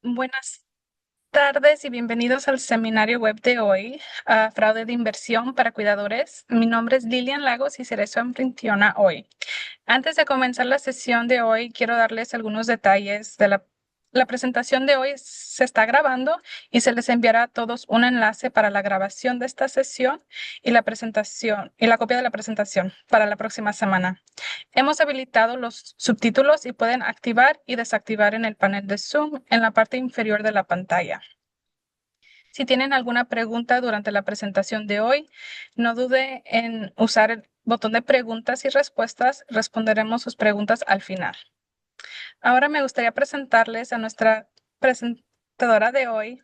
Buenas tardes y bienvenidos al seminario web de hoy, Fraude de Inversión para Cuidadores. Mi nombre es Lilian Lagos y seré su anfitriona hoy. Antes de comenzar la sesión de hoy, quiero darles algunos detalles de la presentación de hoy. Se está grabando y se les enviará a todos un enlace para la grabación de esta sesión y la presentación y la copia de la presentación para la próxima semana. Hemos habilitado los subtítulos y pueden activar y desactivar en el panel de Zoom en la parte inferior de la pantalla. Si tienen alguna pregunta durante la presentación de hoy, no dude en usar el botón de preguntas y respuestas. Responderemos sus preguntas al final. Ahora me gustaría presentarles a nuestra presentadora de hoy.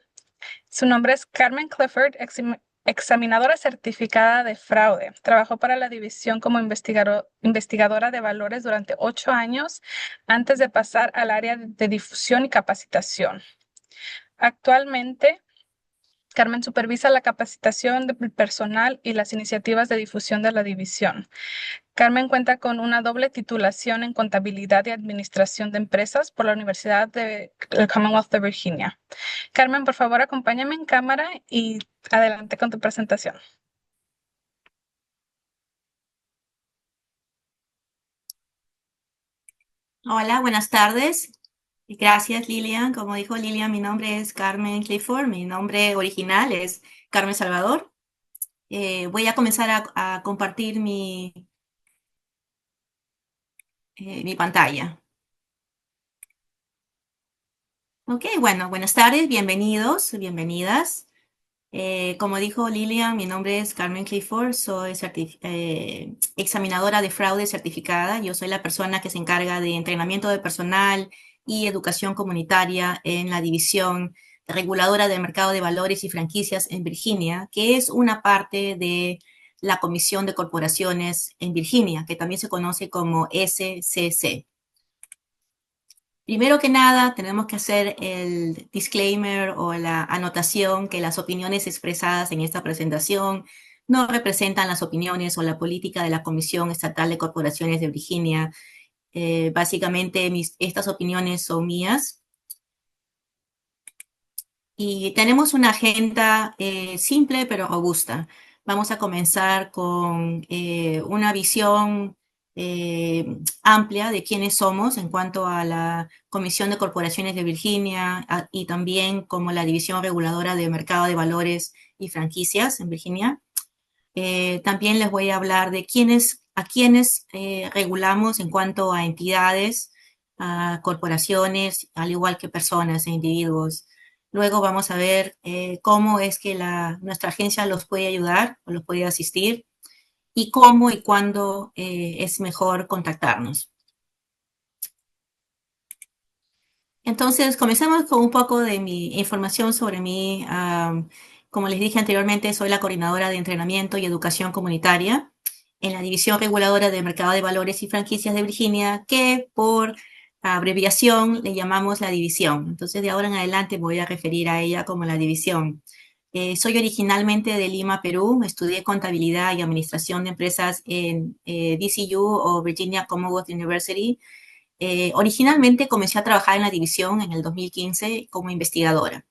Su nombre es Carmen Clifford, examinadora certificada de fraude. Trabajó para la división como investigadora de valores durante 8 años antes de pasar al área de difusión y capacitación. Actualmente, Carmen supervisa la capacitación del personal y las iniciativas de difusión de la división. Carmen cuenta con una doble titulación en contabilidad y administración de empresas por la Universidad del Commonwealth de Virginia. Carmen, por favor, acompáñame en cámara y adelante con tu presentación. Hola, buenas tardes. Gracias, Lilian. Como dijo Lilian, mi nombre es Carmen Clifford. Mi nombre original es Carmen Salvador. Voy a comenzar a compartir mi pantalla. Ok, bueno, buenas tardes, bienvenidos, bienvenidas. Como dijo Lilian, mi nombre es Carmen Clifford, soy examinadora de fraude certificada. Yo soy la persona que se encarga de entrenamiento de personal y educación comunitaria en la división reguladora del mercado de valores y franquicias en Virginia, que es una parte de la Comisión de Corporaciones en Virginia, que también se conoce como SCC. Primero que nada, tenemos que hacer el disclaimer o la anotación que las opiniones expresadas en esta presentación no representan las opiniones o la política de la Comisión Estatal de Corporaciones de Virginia. Básicamente, estas opiniones son mías. Y tenemos una agenda simple pero robusta. Vamos a comenzar con una visión amplia de quiénes somos en cuanto a la Comisión de Corporaciones de Virginia y también como la División Reguladora de Mercado de Valores y Franquicias en Virginia. También les voy a hablar de a quiénes regulamos en cuanto a entidades, a corporaciones, al igual que personas e individuos. Luego vamos a ver cómo es que nuestra agencia los puede ayudar o los puede asistir y cómo y cuándo es mejor contactarnos. Entonces, comencemos con un poco de mi información sobre mí. Como les dije anteriormente, soy la coordinadora de entrenamiento y educación comunitaria en la División Reguladora de Mercado de Valores y Franquicias de Virginia, que por abreviación le llamamos la división. Entonces, de ahora en adelante me voy a referir a ella como la división. Soy originalmente de Lima, Perú. Estudié contabilidad y administración de empresas en VCU o Virginia Commonwealth University. Originalmente comencé a trabajar en la división en el 2015 como investigadora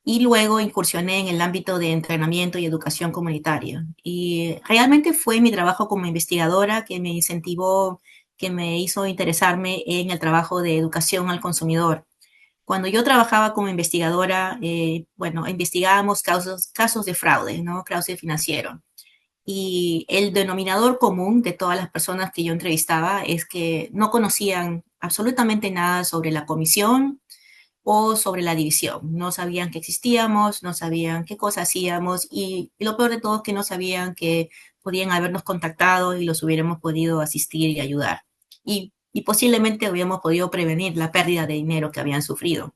y luego incursioné en el ámbito de entrenamiento y educación comunitaria. Y realmente fue mi trabajo como investigadora que me incentivó, que me hizo interesarme en el trabajo de educación al consumidor. Cuando yo trabajaba como investigadora, bueno, investigábamos casos de fraude, ¿no? Fraude financiero. Y el denominador común de todas las personas que yo entrevistaba es que no conocían absolutamente nada sobre la comisión o sobre la división. No sabían que existíamos, no sabían qué cosa hacíamos y lo peor de todo es que no sabían que podían habernos contactado y los hubiéramos podido asistir y ayudar. Y posiblemente hubiéramos podido prevenir la pérdida de dinero que habían sufrido.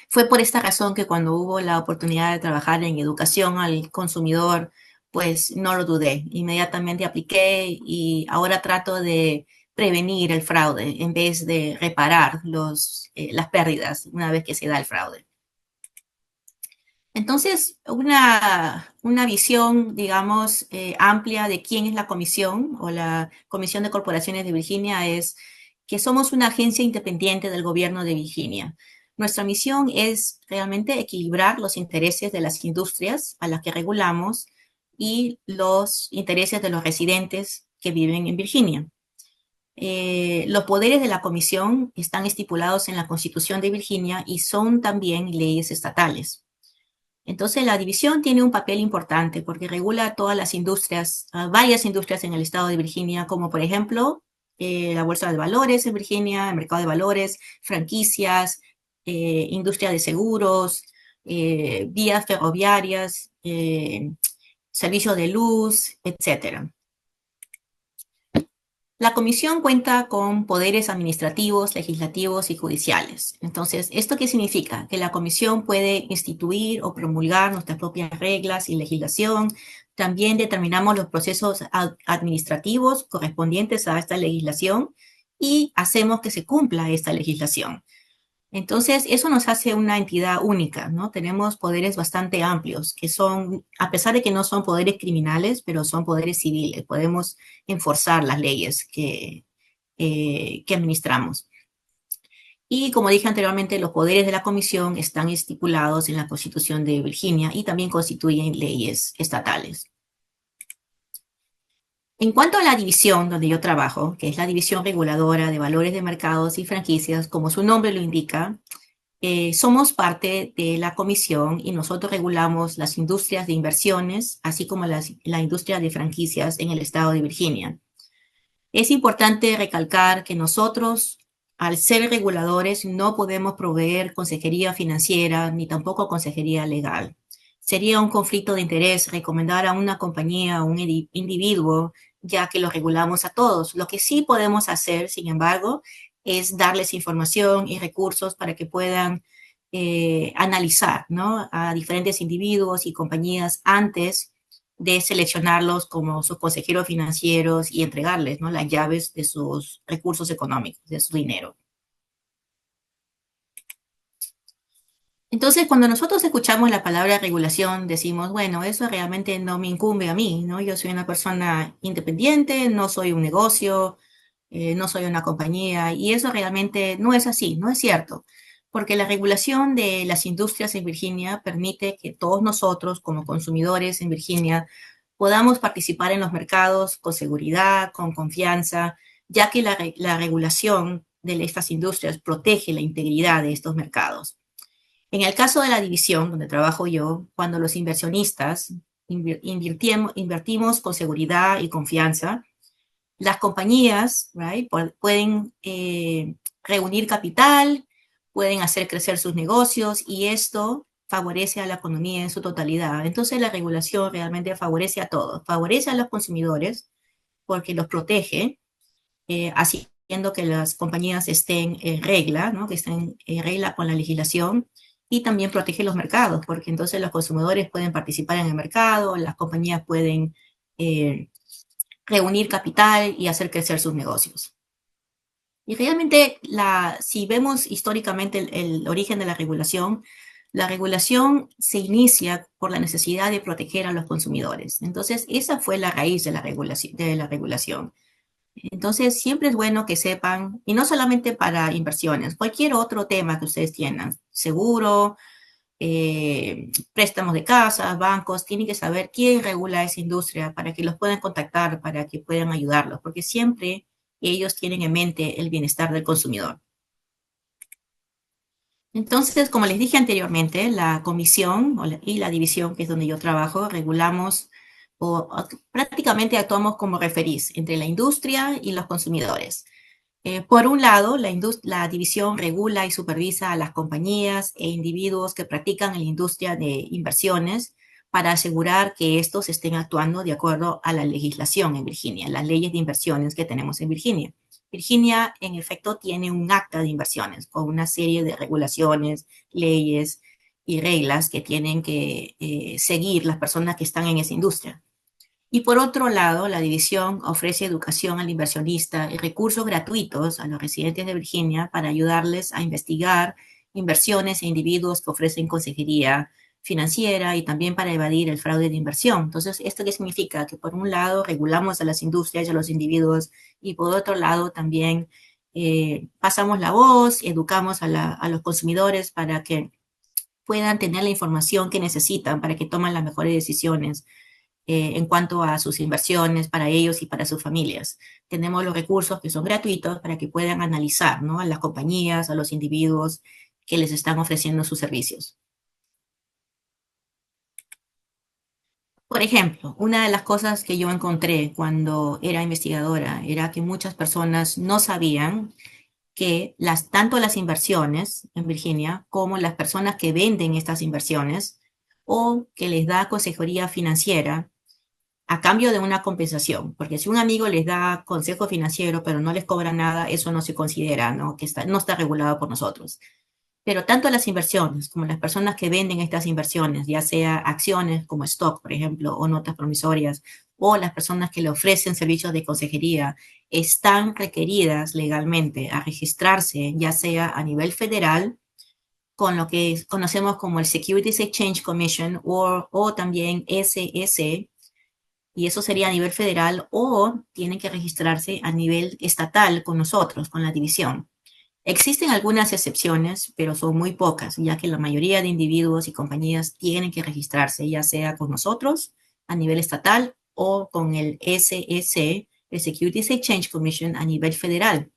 Fue por esta razón que cuando hubo la oportunidad de trabajar en educación al consumidor, pues no lo dudé. Inmediatamente apliqué y ahora trato de prevenir el fraude en vez de reparar las pérdidas una vez que se da el fraude. Entonces, una visión, digamos, amplia de quién es la comisión o la Comisión de Corporaciones de Virginia es que somos una agencia independiente del gobierno de Virginia. Nuestra misión es realmente equilibrar los intereses de las industrias a las que regulamos y los intereses de los residentes que viven en Virginia. Los poderes de la Comisión están estipulados en la Constitución de Virginia y son también leyes estatales. Entonces, la división tiene un papel importante porque regula todas las industrias, varias industrias en el estado de Virginia, como por ejemplo la bolsa de valores en Virginia, el mercado de valores, franquicias, industria de seguros, vías ferroviarias, servicios de luz, etcétera. La comisión cuenta con poderes administrativos, legislativos y judiciales. Entonces, ¿esto qué significa? Que la comisión puede instituir o promulgar nuestras propias reglas y legislación. También determinamos los procesos administrativos correspondientes a esta legislación y hacemos que se cumpla esta legislación. Entonces, eso nos hace una entidad única, ¿no? Tenemos poderes bastante amplios, que son, a pesar de que no son poderes criminales, pero son poderes civiles. Podemos enforzar las leyes que administramos. Y como dije anteriormente, los poderes de la Comisión están estipulados en la Constitución de Virginia y también constituyen leyes estatales. En cuanto a la división donde yo trabajo, que es la División Reguladora de Valores de Mercados y Franquicias, como su nombre lo indica, somos parte de la comisión y nosotros regulamos las industrias de inversiones, así como la industria de franquicias en el estado de Virginia. Es importante recalcar que nosotros, al ser reguladores, no podemos proveer consejería financiera ni tampoco consejería legal. Sería un conflicto de interés recomendar a una compañía o un individuo, ya que lo regulamos a todos. Lo que sí podemos hacer, sin embargo, es darles información y recursos para que puedan analizar, ¿no?, a diferentes individuos y compañías antes de seleccionarlos como sus consejeros financieros y entregarles, ¿no?, las llaves de sus recursos económicos, de su dinero. Entonces, cuando nosotros escuchamos la palabra regulación, decimos, bueno, eso realmente no me incumbe a mí, ¿no? Yo soy una persona independiente, no soy un negocio, no soy una compañía, y eso realmente no es así, no es cierto, porque la regulación de las industrias en Virginia permite que todos nosotros, como consumidores en Virginia, podamos participar en los mercados con seguridad, con confianza, ya que la regulación de estas industrias protege la integridad de estos mercados. En el caso de la división donde trabajo yo, cuando los inversionistas invertimos con seguridad y confianza, las compañías, right, pueden reunir capital, pueden hacer crecer sus negocios y esto favorece a la economía en su totalidad. Entonces la regulación realmente favorece a todos, favorece a los consumidores porque los protege, haciendo que las compañías estén en regla, ¿no?, que estén en regla con la legislación, y también protege los mercados, porque entonces los consumidores pueden participar en el mercado, las compañías pueden reunir capital y hacer crecer sus negocios. Y realmente, si vemos históricamente el origen de la regulación se inicia por la necesidad de proteger a los consumidores. Entonces, esa fue la raíz de la regulación. Entonces, siempre es bueno que sepan, y no solamente para inversiones, cualquier otro tema que ustedes tengan, seguro, préstamos de casas, bancos, tienen que saber quién regula esa industria para que los puedan contactar, para que puedan ayudarlos, porque siempre ellos tienen en mente el bienestar del consumidor. Entonces, como les dije anteriormente, la comisión y la división, que es donde yo trabajo, regulamos o prácticamente actuamos como referís entre la industria y los consumidores. Por un lado, la división regula y supervisa a las compañías e individuos que practican en la industria de inversiones para asegurar que estos estén actuando de acuerdo a la legislación en Virginia, las leyes de inversiones que tenemos en Virginia. Virginia, en efecto, tiene un acta de inversiones con una serie de regulaciones, leyes y reglas que tienen que seguir las personas que están en esa industria. Y por otro lado, la división ofrece educación al inversionista y recursos gratuitos a los residentes de Virginia para ayudarles a investigar inversiones e individuos que ofrecen consejería financiera y también para evadir el fraude de inversión. Entonces, ¿esto qué significa? Que por un lado regulamos a las industrias y a los individuos y por otro lado también pasamos la voz, educamos a los consumidores para que puedan tener la información que necesitan para que tomen las mejores decisiones en cuanto a sus inversiones para ellos y para sus familias. Tenemos los recursos que son gratuitos para que puedan analizar, ¿no?, a las compañías, a los individuos que les están ofreciendo sus servicios. Por ejemplo, una de las cosas que yo encontré cuando era investigadora era que muchas personas no sabían que tanto las inversiones en Virginia como las personas que venden estas inversiones o que les da consejería financiera a cambio de una compensación, porque si un amigo les da consejo financiero pero no les cobra nada, eso no se considera, ¿no?, que no está regulado por nosotros. Pero tanto las inversiones como las personas que venden estas inversiones, ya sea acciones como stock, por ejemplo, o notas promisorias, o las personas que le ofrecen servicios de consejería, están requeridas legalmente a registrarse, ya sea a nivel federal, con lo que conocemos como el Securities Exchange Commission o también SEC, y eso sería a nivel federal, o tienen que registrarse a nivel estatal con nosotros, con la división. Existen algunas excepciones, pero son muy pocas, ya que la mayoría de individuos y compañías tienen que registrarse, ya sea con nosotros a nivel estatal o con el SEC, el Securities Exchange Commission, a nivel federal.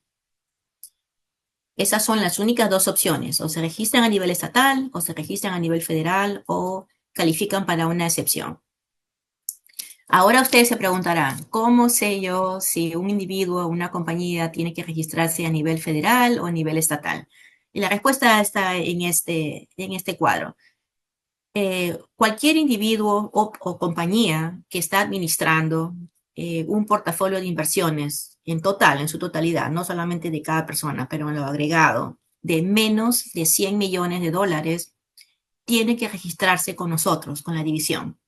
Esas son las únicas dos opciones: o se registran a nivel estatal, o se registran a nivel federal, o califican para una excepción. Ahora ustedes se preguntarán, ¿cómo sé yo si un individuo o una compañía tiene que registrarse a nivel federal o a nivel estatal? Y la respuesta está en este cuadro. Cualquier individuo o compañía que está administrando un portafolio de inversiones en total, en su totalidad, no solamente de cada persona, pero en lo agregado, de menos de 100 millones de dólares, tiene que registrarse con nosotros, con la división,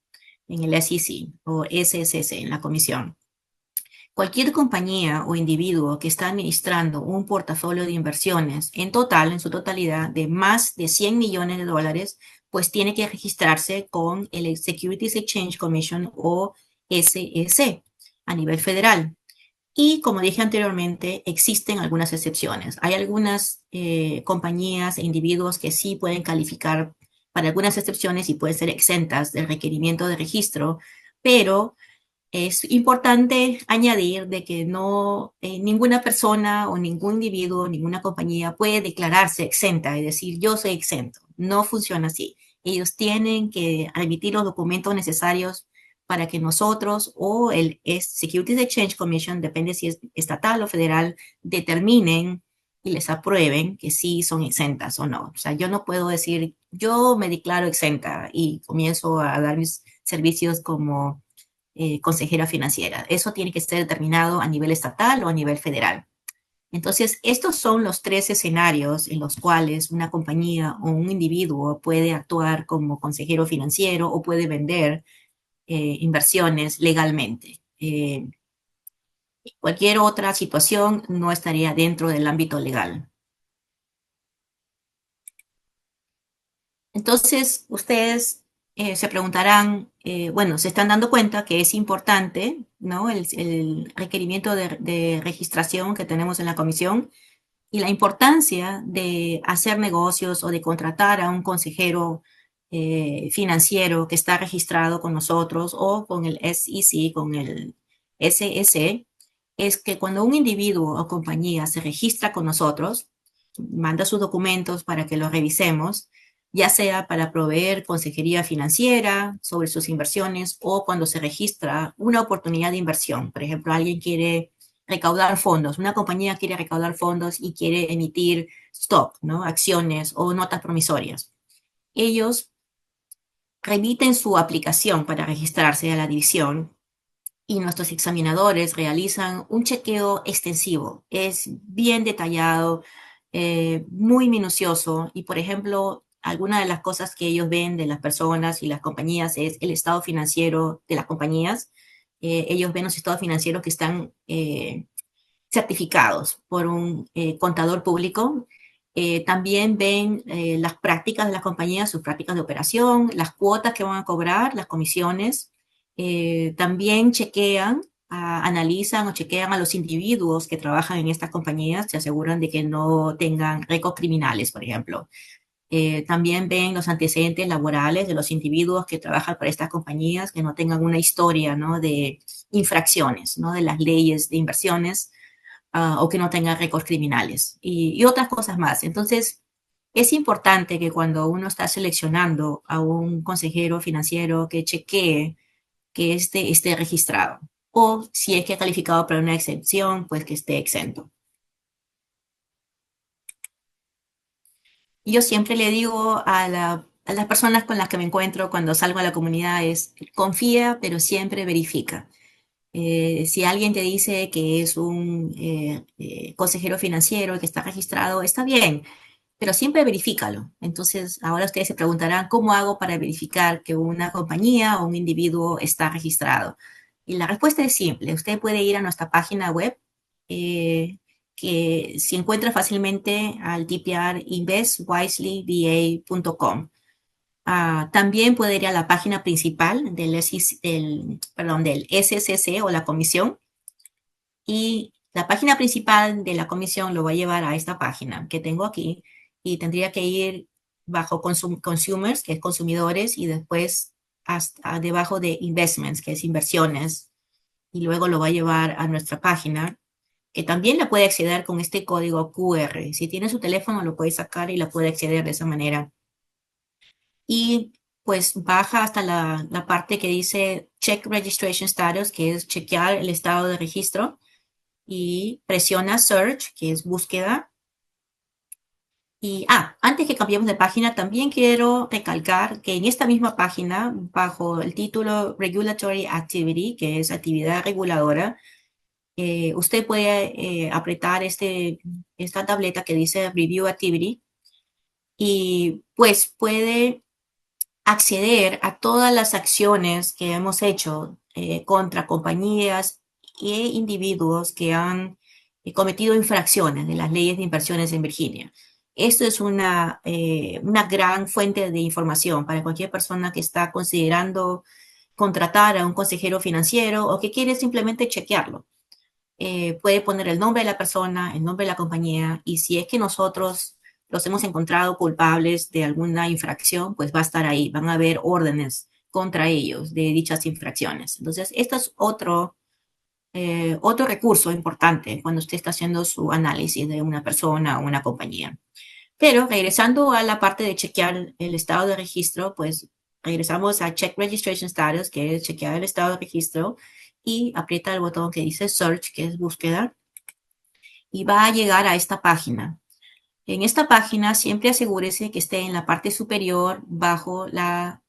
en el SEC o SSC, en la comisión. Cualquier compañía o individuo que está administrando un portafolio de inversiones en total, en su totalidad, de más de 100 millones de dólares, pues tiene que registrarse con el Securities Exchange Commission o SEC a nivel federal. Y como dije anteriormente, existen algunas excepciones. Hay algunas compañías e individuos que sí pueden calificar para algunas excepciones y pueden ser exentas del requerimiento de registro, pero es importante añadir de que no, ninguna persona o ningún individuo, ninguna compañía puede declararse exenta y decir yo soy exento. No funciona así. Ellos tienen que emitir los documentos necesarios para que nosotros o el Securities Exchange Commission, depende si es estatal o federal, determinen y les aprueben que sí son exentas o no. O sea, yo no puedo decir yo me declaro exenta y comienzo a dar mis servicios como consejera financiera. Eso tiene que ser determinado a nivel estatal o a nivel federal. Entonces, estos son los tres escenarios en los cuales una compañía o un individuo puede actuar como consejero financiero o puede vender inversiones legalmente. Cualquier otra situación no estaría dentro del ámbito legal. Entonces, ustedes se preguntarán, bueno, se están dando cuenta que es importante, ¿no?, el requerimiento de registración que tenemos en la comisión y la importancia de hacer negocios o de contratar a un consejero financiero que está registrado con nosotros o con el SEC, con el SEC, es que cuando un individuo o compañía se registra con nosotros, manda sus documentos para que los revisemos, ya sea para proveer consejería financiera sobre sus inversiones o cuando se registra una oportunidad de inversión. Por ejemplo, alguien quiere recaudar fondos, una compañía quiere recaudar fondos y quiere emitir stock, ¿no?, acciones o notas promisorias. Ellos remiten su aplicación para registrarse a la división y nuestros examinadores realizan un chequeo extensivo. Es bien detallado, muy minucioso y, por ejemplo, algunas de las cosas que ellos ven de las personas y las compañías es el estado financiero de las compañías. Ellos ven los estados financieros que están certificados por un contador público. También ven las prácticas de las compañías, sus prácticas de operación, las cuotas que van a cobrar, las comisiones. También chequean analizan o chequean a los individuos que trabajan en estas compañías, se aseguran de que no tengan récords criminales, por ejemplo. También ven los antecedentes laborales de los individuos que trabajan para estas compañías, que no tengan una historia, ¿no?, de infracciones, ¿no?, de las leyes de inversiones, o que no tengan récords criminales y otras cosas más. Entonces, es importante que cuando uno está seleccionando a un consejero financiero que chequee que este esté registrado, o si es que ha calificado para una exención, pues que esté exento. Yo siempre le digo a las personas con las que me encuentro cuando salgo a la comunidad es, confía, pero siempre verifica. Si alguien te dice que es un consejero financiero que está registrado, está bien, pero siempre verifícalo. Entonces, ahora ustedes se preguntarán, ¿cómo hago para verificar que una compañía o un individuo está registrado? Y la respuesta es simple. Usted puede ir a nuestra página web, eh, que se encuentra fácilmente al tipear investwiselyva.com. También puede ir a la página principal del SCC o la comisión, y la página principal de la comisión lo va a llevar a esta página que tengo aquí, y tendría que ir bajo consumers, que es consumidores, y después hasta debajo de investments, que es inversiones, y luego lo va a llevar a nuestra página, que también la puede acceder con este código QR. Si tiene su teléfono, lo puede sacar y la puede acceder de esa manera. Y pues baja hasta la parte que dice Check Registration Status, que es chequear el estado de registro, y presiona Search, que es búsqueda. Y antes que cambiemos de página, también quiero recalcar que en esta misma página, bajo el título Regulatory Activity, que es actividad reguladora, usted puede apretar esta tableta que dice Review Activity, y pues puede acceder a todas las acciones que hemos hecho contra compañías e individuos que han cometido infracciones de las leyes de inversiones en Virginia. Esto es una gran fuente de información para cualquier persona que está considerando contratar a un consejero financiero o que quiere simplemente chequearlo. Puede poner el nombre de la persona, el nombre de la compañía, y si es que nosotros los hemos encontrado culpables de alguna infracción, pues va a estar ahí, van a haber órdenes contra ellos de dichas infracciones. Entonces, esto es otro recurso importante cuando usted está haciendo su análisis de una persona o una compañía. Pero regresando a la parte de chequear el estado de registro, pues regresamos a Check Registration Status, que es chequear el estado de registro, y aprieta el botón que dice Search, que es búsqueda, y va a llegar a esta página. En esta página siempre asegúrese que esté en la parte superior bajo la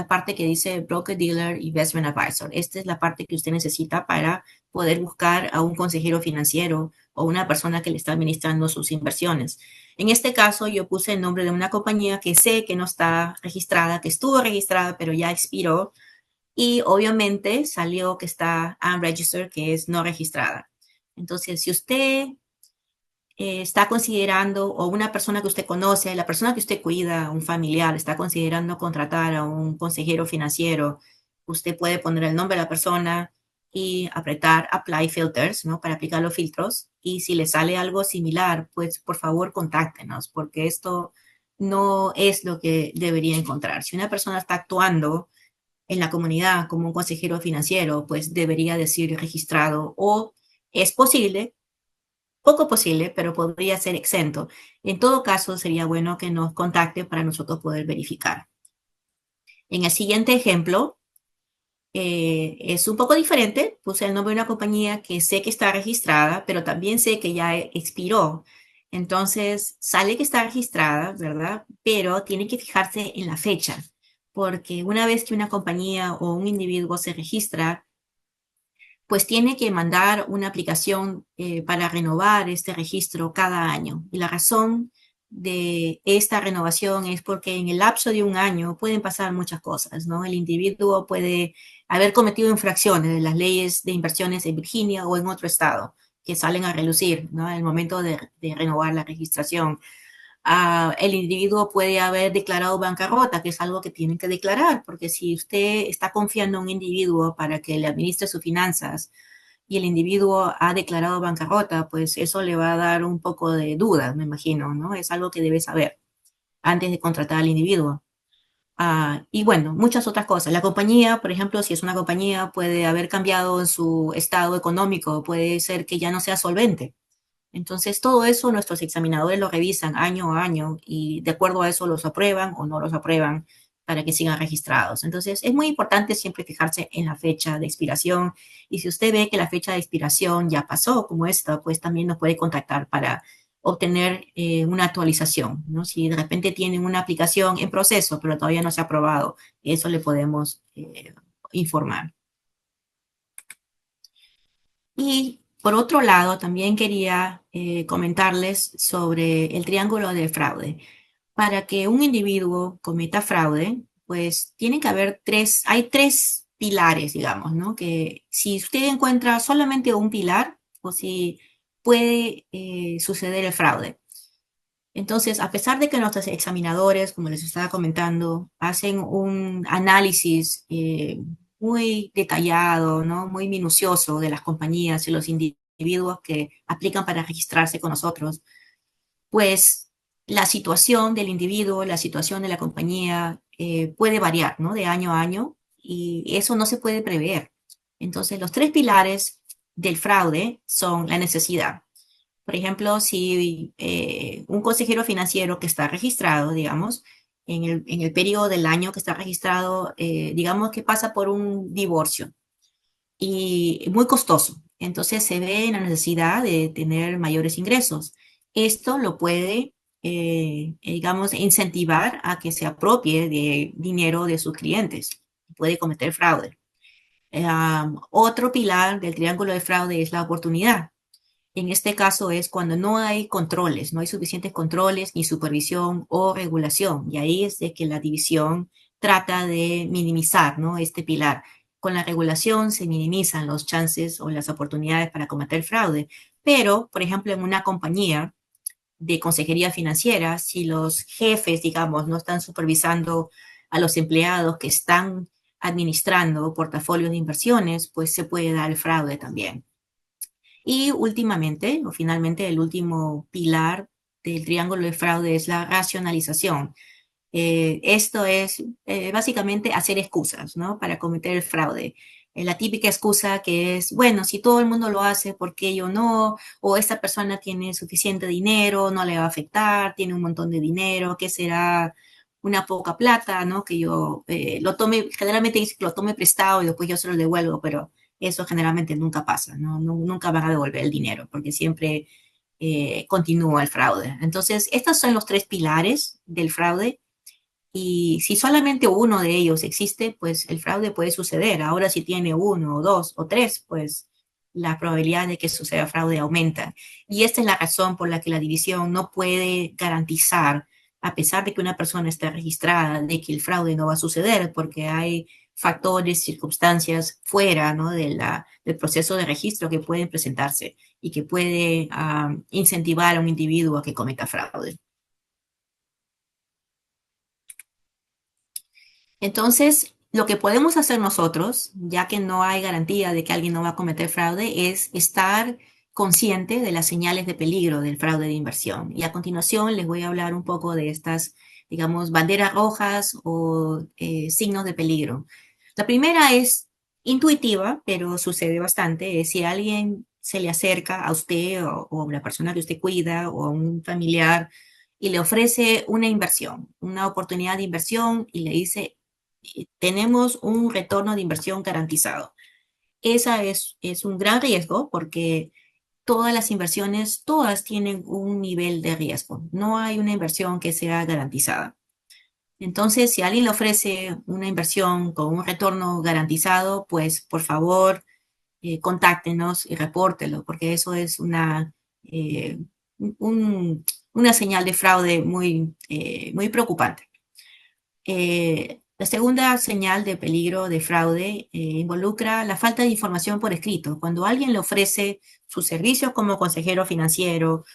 parte que dice Broker Dealer Investment Advisor. Esta es la parte que usted necesita para poder buscar a un consejero financiero o una persona que le está administrando sus inversiones. En este caso, yo puse el nombre de una compañía que sé que no está registrada, que estuvo registrada, pero ya expiró. Y obviamente salió que está unregistered, que es no registrada. Entonces, si usted está considerando, o una persona que usted conoce, la persona que usted cuida, un familiar, está considerando contratar a un consejero financiero, usted puede poner el nombre de la persona y apretar Apply Filters, ¿no?, para aplicar los filtros. Y si le sale algo similar, pues por favor contáctenos, porque esto no es lo que debería encontrar. Si una persona está actuando en la comunidad como un consejero financiero, pues debería decir registrado, o es posible, poco posible, pero podría ser exento. En todo caso, sería bueno que nos contacte para nosotros poder verificar. En el siguiente ejemplo, es un poco diferente. Puse el nombre de una compañía que sé que está registrada, pero también sé que ya expiró. Entonces, sale que está registrada, ¿verdad? Pero tiene que fijarse en la fecha, porque una vez que una compañía o un individuo se registra, pues tiene que mandar una aplicación para renovar este registro cada año. Y la razón de esta renovación es porque en el lapso de un año pueden pasar muchas cosas, ¿no? El individuo puede haber cometido infracciones de las leyes de inversiones en Virginia o en otro estado que salen a relucir, ¿no?, en el momento de renovar la registración. el individuo puede haber declarado bancarrota, que es algo que tienen que declarar, porque si usted está confiando en un individuo para que le administre sus finanzas y el individuo ha declarado bancarrota, pues eso le va a dar un poco de duda, me imagino, ¿no? Es algo que debe saber antes de contratar al individuo. Y bueno, muchas otras cosas. La compañía, por ejemplo, si es una compañía, puede haber cambiado en su estado económico, puede ser que ya no sea solvente. Entonces, todo eso nuestros examinadores lo revisan año a año y de acuerdo a eso los aprueban o no los aprueban para que sigan registrados. Entonces, es muy importante siempre fijarse en la fecha de expiración y si usted ve que la fecha de expiración ya pasó, como esta, pues también nos puede contactar para obtener una actualización, ¿no? Si de repente tienen una aplicación en proceso, pero todavía no se ha aprobado, eso le podemos informar. Y por otro lado, también quería comentarles sobre el triángulo del fraude. Para que un individuo cometa fraude, pues tiene que haber hay tres pilares, digamos, ¿no? Que si usted encuentra solamente un pilar, o si puede suceder el fraude. Entonces, a pesar de que nuestros examinadores, como les estaba comentando, hacen un análisis muy detallado, ¿no? Muy minucioso de las compañías y los individuos que aplican para registrarse con nosotros, pues la situación del individuo, la situación de la compañía puede variar, ¿no? De año a año y eso no se puede prever. Entonces, los tres pilares del fraude son la necesidad. Por ejemplo, si un consejero financiero que está registrado, digamos, en el periodo del año que está registrado, digamos que pasa por un divorcio y muy costoso, entonces se ve en la necesidad de tener mayores ingresos. Esto lo puede, digamos, incentivar a que se apropie de dinero de sus clientes. Puede cometer fraude. Otro pilar del triángulo de fraude es la oportunidad. En este caso es cuando no hay controles, no hay suficientes controles ni supervisión o regulación. Y ahí es de que la división trata de minimizar, ¿no? Este pilar. Con la regulación se minimizan los chances o las oportunidades para cometer fraude. Pero, por ejemplo, en una compañía de consejería financiera, si los jefes, digamos, no están supervisando a los empleados que están administrando portafolios de inversiones, pues se puede dar el fraude también. Y últimamente, o finalmente, el último pilar del triángulo de fraude es la racionalización. Esto es básicamente hacer excusas, ¿no? Para cometer el fraude. La típica excusa que es, bueno, si todo el mundo lo hace, ¿por qué yo no? O esta persona tiene suficiente dinero, no le va a afectar, tiene un montón de dinero, ¿qué será? Una poca plata, ¿no? Que yo lo tome, generalmente dice que lo tome prestado y después yo se lo devuelvo, pero eso generalmente nunca pasa, ¿no? Nunca van a devolver el dinero porque siempre continúa el fraude. Entonces, estos son los tres pilares del fraude y si solamente uno de ellos existe, pues el fraude puede suceder. Ahora si tiene uno o dos o tres, pues la probabilidad de que suceda fraude aumenta. Y esta es la razón por la que la división no puede garantizar, a pesar de que una persona esté registrada, de que el fraude no va a suceder, porque hay factores, circunstancias fuera, ¿no? Del proceso de registro que pueden presentarse y que puede incentivar a un individuo a que cometa fraude. Entonces, lo que podemos hacer nosotros, ya que no hay garantía de que alguien no va a cometer fraude, es estar consciente de las señales de peligro del fraude de inversión. Y a continuación les voy a hablar un poco de estas, digamos, banderas rojas o signos de peligro. La primera es intuitiva, pero sucede bastante, es si alguien se le acerca a usted o a la persona que usted cuida o a un familiar y le ofrece una inversión, una oportunidad de inversión y le dice, tenemos un retorno de inversión garantizado. Esa es un gran riesgo porque todas las inversiones, todas tienen un nivel de riesgo. No hay una inversión que sea garantizada. Entonces, si alguien le ofrece una inversión con un retorno garantizado, pues por favor, contáctenos y repórtelo, porque eso es eh, una señal de fraude muy preocupante. La segunda señal de peligro de fraude involucra la falta de información por escrito. Cuando alguien le ofrece sus servicios como consejero financiero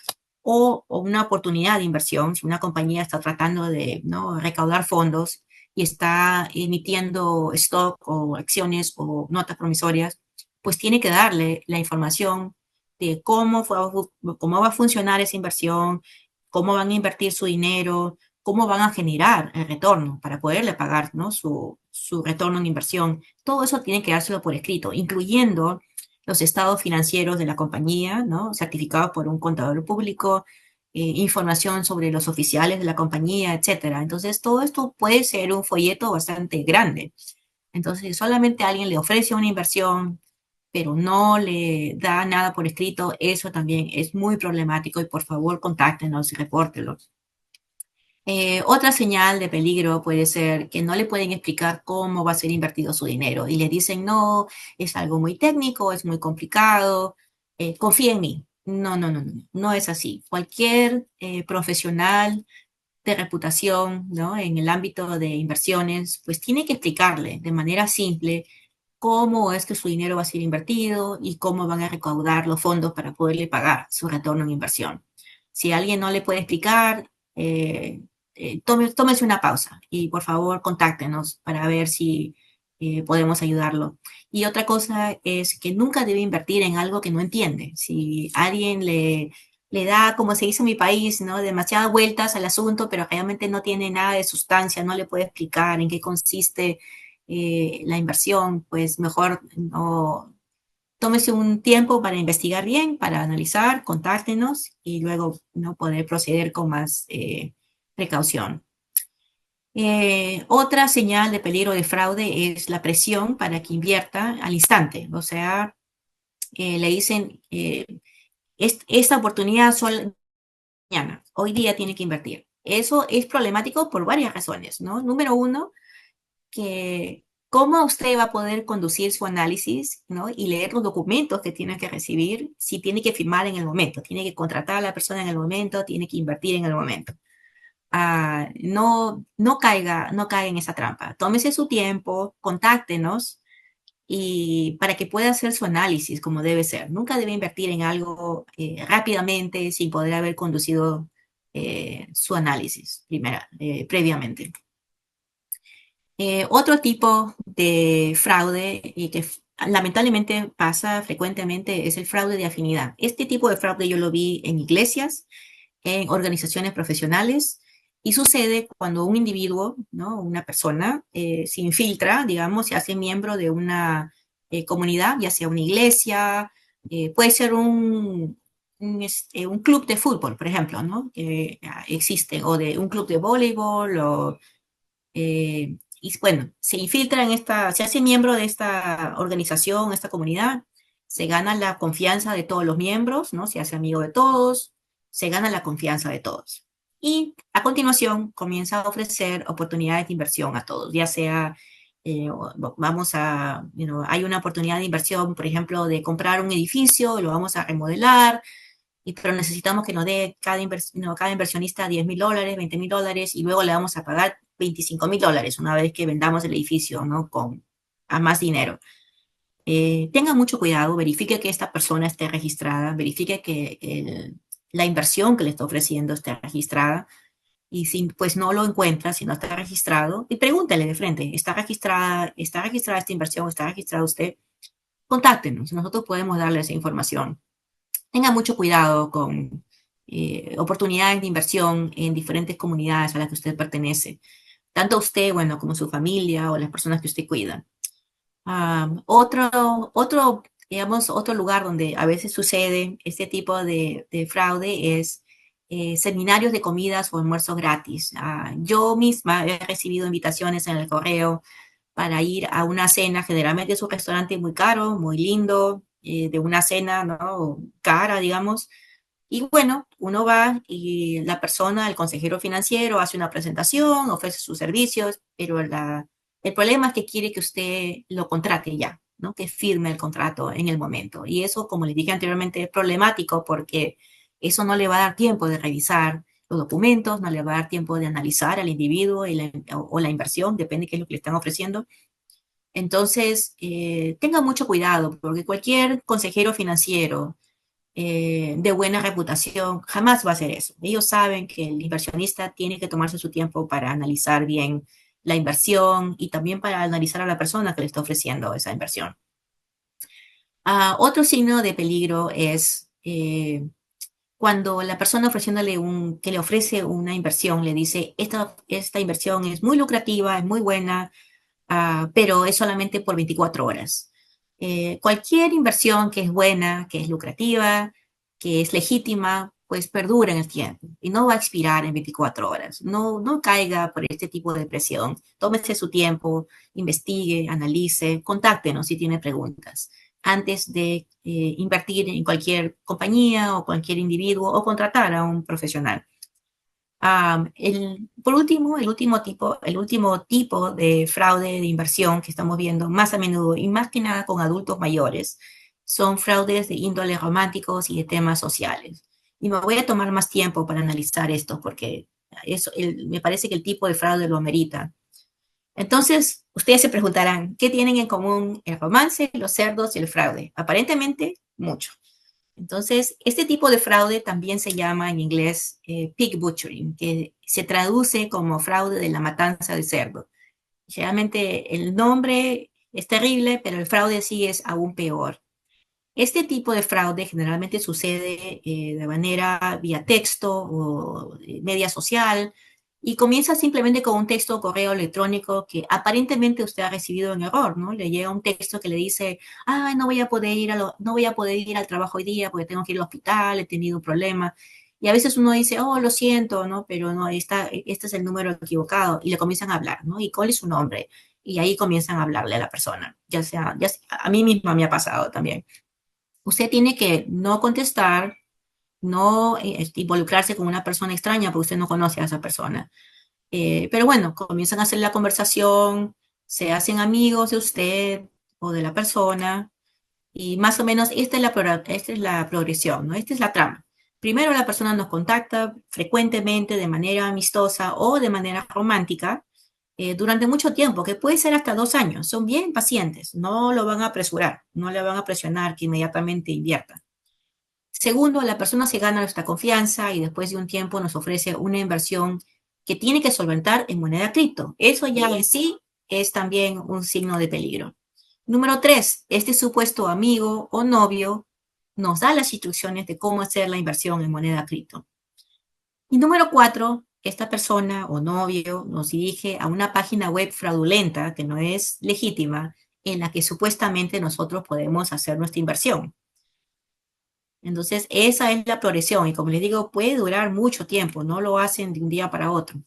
o una oportunidad de inversión. Si una compañía está tratando de, ¿no?, recaudar fondos y está emitiendo stock o acciones o notas promisorias, pues tiene que darle la información de cómo va a funcionar esa inversión, cómo van a invertir su dinero, cómo van a generar el retorno para poderle pagar, ¿no?, su retorno en inversión. Todo eso tiene que dárselo por escrito, incluyendo los estados financieros de la compañía, ¿no?, certificados por un contador público, información sobre los oficiales de la compañía, etcétera. Entonces, todo esto puede ser un folleto bastante grande. Entonces, si solamente alguien le ofrece una inversión, pero no le da nada por escrito, eso también es muy problemático y por favor contáctenos y repórtelo. Otra señal de peligro puede ser que no le pueden explicar cómo va a ser invertido su dinero y le dicen, no, es algo muy técnico, es muy complicado, confía en mí. No, no, no, no, no es así. Cualquier profesional de reputación, ¿no?, en el ámbito de inversiones, pues tiene que explicarle de manera simple cómo es que su dinero va a ser invertido y cómo van a recaudar los fondos para poderle pagar su retorno en inversión. Si alguien no le puede explicar, tómese una pausa y por favor contáctenos para ver si podemos ayudarlo. Y otra cosa es que nunca debe invertir en algo que no entiende. Si alguien le da, como se dice en mi país, ¿no?, demasiadas vueltas al asunto, pero realmente no tiene nada de sustancia, no le puede explicar en qué consiste la inversión, pues mejor no, tómese un tiempo para investigar bien, para analizar, contáctenos y luego no poder proceder con más precaución. Otra señal de peligro de fraude es la presión para que invierta al instante. O sea, le dicen, esta oportunidad solo mañana, hoy día tiene que invertir. Eso es problemático por varias razones, ¿no? Número uno, que cómo usted va a poder conducir su análisis, ¿no?, y leer los documentos que tiene que recibir si tiene que firmar en el momento, tiene que contratar a la persona en el momento, tiene que invertir en el momento. No, no caiga en esa trampa. Tómese su tiempo, contáctenos y para que pueda hacer su análisis como debe ser. Nunca debe invertir en algo rápidamente sin poder haber conducido su análisis previamente. Otro tipo de fraude y que lamentablemente pasa frecuentemente es el fraude de afinidad. Este tipo de fraude yo lo vi en iglesias, en organizaciones profesionales y sucede cuando un individuo, ¿no?, una persona, se infiltra, digamos, se hace miembro de una comunidad, ya sea una iglesia, puede ser un club de fútbol, por ejemplo, ¿no?, que existe, o de un club de voleibol, y bueno, se infiltra en se hace miembro de esta organización, esta comunidad, se gana la confianza de todos los miembros, ¿no? Se hace amigo de todos, se gana la confianza de todos. Y a continuación comienza a ofrecer oportunidades de inversión a todos, ya sea, hay una oportunidad de inversión, por ejemplo, de comprar un edificio, lo vamos a remodelar, pero necesitamos que nos dé cada inversionista $10,000, $20,000 y luego le vamos a pagar $25,000 una vez que vendamos el edificio, ¿no?, a más dinero. Tenga mucho cuidado, verifique que esta persona esté registrada, verifique que la inversión que le está ofreciendo esté registrada y si pues no lo encuentra, si no está registrado, y pregúntele de frente, está registrada esta inversión? ¿Está registrado usted? Contáctenos, nosotros podemos darle esa información. Tenga mucho cuidado con oportunidades de inversión en diferentes comunidades a las que usted pertenece, tanto usted, bueno, como su familia o las personas que usted cuida. Otro lugar donde a veces sucede este tipo de fraude es seminarios de comidas o almuerzos gratis. Yo misma he recibido invitaciones en el correo para ir a una cena, generalmente es un restaurante muy caro, muy lindo, de una cena, ¿no?, cara, digamos. Y bueno, uno va y la persona, el consejero financiero, hace una presentación, ofrece sus servicios, pero el problema es que quiere que usted lo contrate ya, ¿no?, que firme el contrato en el momento. Y eso, como les dije anteriormente, es problemático porque eso no le va a dar tiempo de revisar los documentos, no le va a dar tiempo de analizar al individuo o la inversión, depende de qué es lo que le están ofreciendo. Entonces, tenga mucho cuidado porque cualquier consejero financiero de buena reputación, jamás va a hacer eso. Ellos saben que el inversionista tiene que tomarse su tiempo para analizar bien la inversión y también para analizar a la persona que le está ofreciendo esa inversión. Otro signo de peligro es cuando la persona que le ofrece una inversión le dice, esta inversión es muy lucrativa, es muy buena, pero es solamente por 24 horas. Cualquier inversión que es buena, que es lucrativa, que es legítima, pues perdura en el tiempo y no va a expirar en 24 horas. No caiga por este tipo de presión. Tómese su tiempo, investigue, analice, contáctenos si tiene preguntas antes de invertir en cualquier compañía o cualquier individuo o contratar a un profesional. Por último, el último tipo de fraude de inversión que estamos viendo más a menudo y más que nada con adultos mayores son fraudes de índole románticos y de temas sociales. Y me voy a tomar más tiempo para analizar esto porque me parece que el tipo de fraude lo amerita. Entonces, ustedes se preguntarán, ¿qué tienen en común el romance, los cerdos y el fraude? Aparentemente, mucho. Entonces, este tipo de fraude también se llama en inglés pig butchering, que se traduce como fraude de la matanza de cerdo. Realmente el nombre es terrible, pero el fraude sí es aún peor. Este tipo de fraude generalmente sucede de manera vía texto o media social y comienza simplemente con un texto o correo electrónico que aparentemente usted ha recibido en error, ¿no? Le llega un texto que le dice, no voy a poder no voy a poder ir al trabajo hoy día porque tengo que ir al hospital, he tenido un problema. Y a veces uno dice, oh, lo siento, ¿no? Pero no, este es el número equivocado y le comienzan a hablar, ¿no? ¿Y cuál es su nombre? Y ahí comienzan a hablarle a la persona. A mí misma me ha pasado también. Usted tiene que no contestar, no involucrarse con una persona extraña porque usted no conoce a esa persona. Pero bueno, comienzan a hacer la conversación, se hacen amigos de usted o de la persona y más o menos esta es la progresión, ¿no? Esta es la trama. Primero la persona nos contacta frecuentemente de manera amistosa o de manera romántica durante mucho tiempo, que puede ser hasta 2 años. Son bien pacientes, no lo van a apresurar, no le van a presionar que inmediatamente invierta. Segundo, la persona se gana nuestra confianza y después de un tiempo nos ofrece una inversión que tiene que solventar en moneda cripto. Eso ya en sí es también un signo de peligro. Número 3, este supuesto amigo o novio nos da las instrucciones de cómo hacer la inversión en moneda cripto. Y número 4, esta persona o novio nos dirige a una página web fraudulenta que no es legítima en la que supuestamente nosotros podemos hacer nuestra inversión. Entonces, esa es la progresión y como les digo, puede durar mucho tiempo, no lo hacen de un día para otro.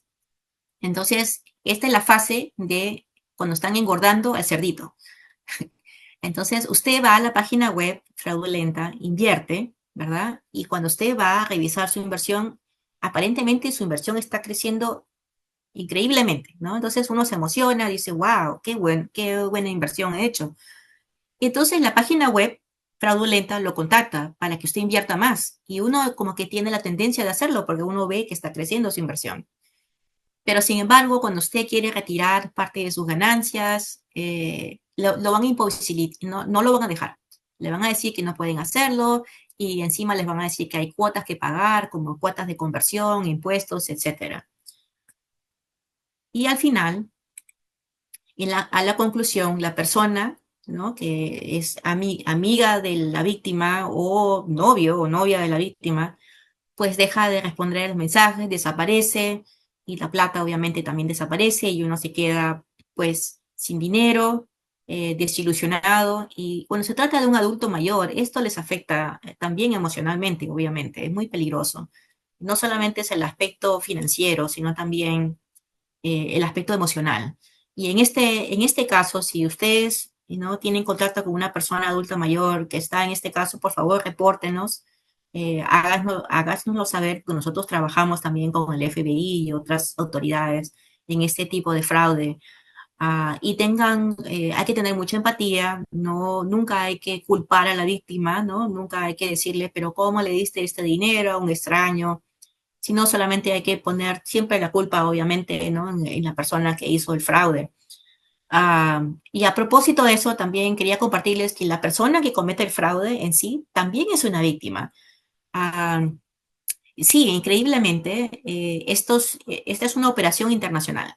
Entonces, esta es la fase de cuando están engordando al cerdito. Entonces, usted va a la página web fraudulenta, invierte, ¿verdad? Y cuando usted va a revisar su inversión, aparentemente su inversión está creciendo increíblemente, ¿no? Entonces uno se emociona, dice, wow, qué buena inversión he hecho. Y entonces la página web fraudulenta lo contacta para que usted invierta más. Y uno como que tiene la tendencia de hacerlo porque uno ve que está creciendo su inversión. Pero sin embargo, cuando usted quiere retirar parte de sus ganancias, lo van a imposibilitar, no lo van a dejar. Le van a decir que no pueden hacerlo y encima les van a decir que hay cuotas que pagar, como cuotas de conversión, impuestos, etcétera. Y al final, a la conclusión, la persona, ¿no? Que es amiga de la víctima o novio o novia de la víctima, pues deja de responder los mensajes, desaparece y la plata obviamente también desaparece y uno se queda pues sin dinero, desilusionado y cuando se trata de un adulto mayor, esto les afecta también emocionalmente, obviamente, es muy peligroso. No solamente es el aspecto financiero, sino también el aspecto emocional. Y en este caso, si ustedes no tienen contacto con una persona adulta mayor que está en este caso, por favor, repórtenos, háganoslo saber, que nosotros trabajamos también con el FBI y otras autoridades en este tipo de fraude. Y hay que tener mucha empatía, nunca hay que culpar a la víctima, ¿no? Nunca hay que decirle, pero ¿cómo le diste este dinero a un extraño? Sino solamente hay que poner siempre la culpa, obviamente, ¿no? en la persona que hizo el fraude. Y a propósito de eso, también quería compartirles que la persona que comete el fraude en sí también es una víctima. Ah, sí, increíblemente, esta es una operación internacional.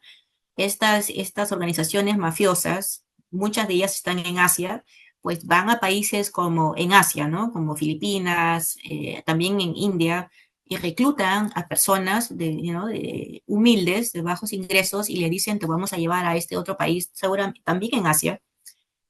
Estas organizaciones mafiosas, muchas de ellas están en Asia, pues van a países como en Asia, ¿no? Como Filipinas, también en India, y reclutan a personas de humildes, de bajos ingresos, y le dicen, te vamos a llevar a este otro país, seguramente también en Asia,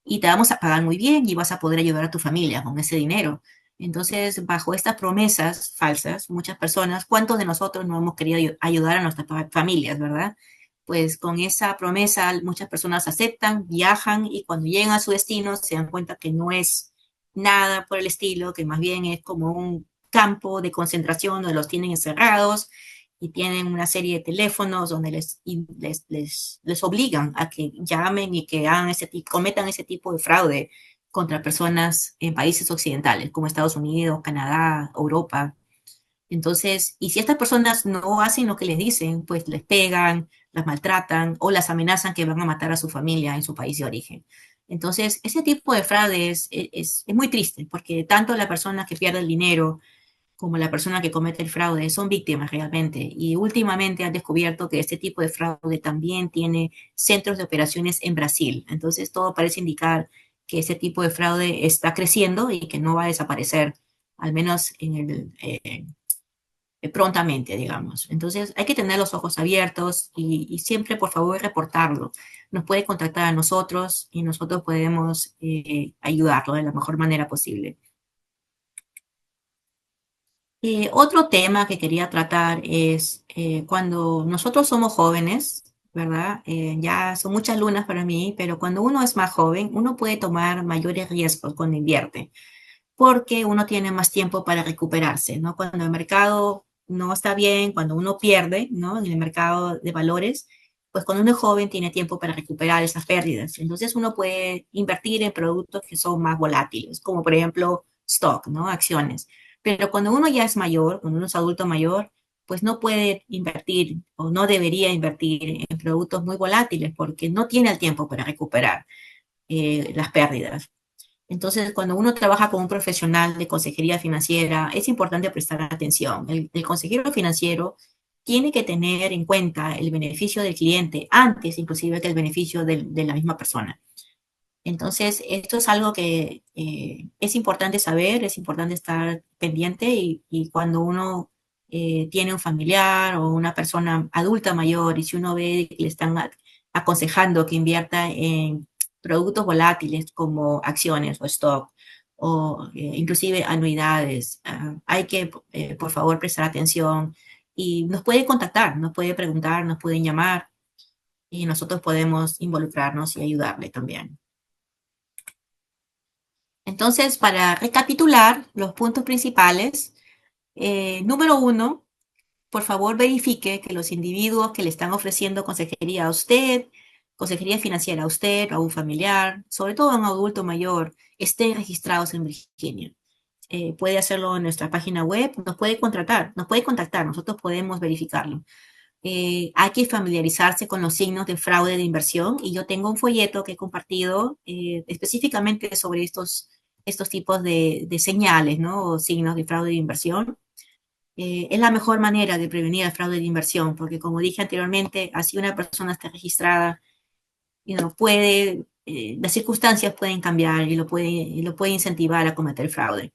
y te vamos a pagar muy bien y vas a poder ayudar a tu familia con ese dinero. Entonces, bajo estas promesas falsas, muchas personas, ¿cuántos de nosotros no hemos querido ayudar a nuestras familias, verdad? Pues con esa promesa muchas personas aceptan, viajan y cuando llegan a su destino se dan cuenta que no es nada por el estilo, que más bien es como un campo de concentración donde los tienen encerrados y tienen una serie de teléfonos donde les obligan a que llamen y que hagan cometan ese tipo de fraude contra personas en países occidentales como Estados Unidos, Canadá, Europa. Entonces, y si estas personas no hacen lo que les dicen, pues les pegan, las maltratan o las amenazan que van a matar a su familia en su país de origen. Entonces, ese tipo de fraude es muy triste porque tanto la persona que pierde el dinero como la persona que comete el fraude son víctimas realmente. Y últimamente han descubierto que este tipo de fraude también tiene centros de operaciones en Brasil. Entonces todo parece indicar que ese tipo de fraude está creciendo y que no va a desaparecer, al menos prontamente, digamos. Entonces hay que tener los ojos abiertos y siempre, por favor, reportarlo. Nos puede contactar a nosotros y nosotros podemos ayudarlo de la mejor manera posible. Otro tema que quería tratar es cuando nosotros somos jóvenes, ¿verdad? Ya son muchas lunas para mí, pero cuando uno es más joven, uno puede tomar mayores riesgos cuando invierte, porque uno tiene más tiempo para recuperarse, ¿no? Cuando el mercado no está bien, cuando uno pierde, ¿no? En el mercado de valores, pues cuando uno es joven tiene tiempo para recuperar esas pérdidas. Entonces uno puede invertir en productos que son más volátiles, como por ejemplo stock, ¿no? Acciones. Pero cuando uno ya es mayor, cuando uno es adulto mayor, pues no puede invertir o no debería invertir en productos muy volátiles porque no tiene el tiempo para recuperar las pérdidas. Entonces, cuando uno trabaja con un profesional de consejería financiera, es importante prestar atención. El consejero financiero tiene que tener en cuenta el beneficio del cliente antes, inclusive, que el beneficio de la misma persona. Entonces, esto es algo que es importante saber, es importante estar pendiente y cuando uno tiene un familiar o una persona adulta mayor y si uno ve que le están aconsejando que invierta en productos volátiles como acciones o stock o inclusive anuidades, hay que, por favor, prestar atención y nos puede contactar, nos puede preguntar, nos pueden llamar y nosotros podemos involucrarnos y ayudarle también. Entonces, para recapitular los puntos principales, número uno, por favor verifique que los individuos que le están ofreciendo consejería a usted, consejería financiera a usted, a un familiar, sobre todo a un adulto mayor, estén registrados en Virginia. Puede hacerlo en nuestra página web, nos puede contactar, nosotros podemos verificarlo. Hay que familiarizarse con los signos de fraude de inversión y yo tengo un folleto que he compartido específicamente sobre estos tipos de señales, ¿no? O signos de fraude de inversión. Es la mejor manera de prevenir el fraude de inversión, porque como dije anteriormente, así una persona está registrada, las circunstancias pueden cambiar y lo puede incentivar a cometer fraude.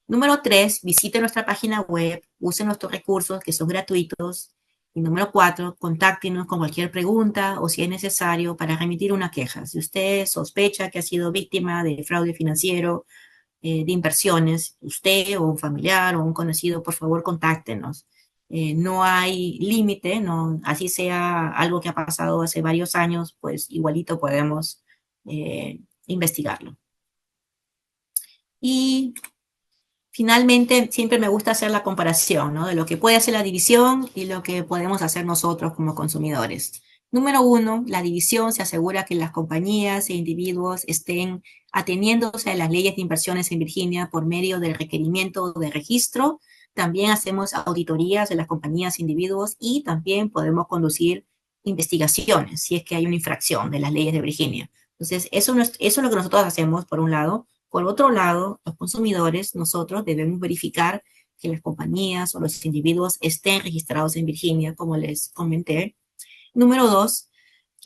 Número tres, visite nuestra página web, use nuestros recursos que son gratuitos. Y número cuatro, contáctenos con cualquier pregunta o si es necesario para remitir una queja. Si usted sospecha que ha sido víctima de fraude financiero, de inversiones, usted o un familiar o un conocido, por favor, contáctenos. No hay límite, no, así sea algo que ha pasado hace varios años, pues igualito podemos investigarlo. Y finalmente, siempre me gusta hacer la comparación, ¿no? De lo que puede hacer la división y lo que podemos hacer nosotros como consumidores. Número uno, la división se asegura que las compañías e individuos estén ateniéndose a las leyes de inversiones en Virginia por medio del requerimiento de registro. También hacemos auditorías de las compañías e individuos y también podemos conducir investigaciones si es que hay una infracción de las leyes de Virginia. Entonces, eso es lo que nosotros hacemos, por un lado. Por otro lado, los consumidores, nosotros debemos verificar que las compañías o los individuos estén registrados en Virginia, como les comenté. Número dos,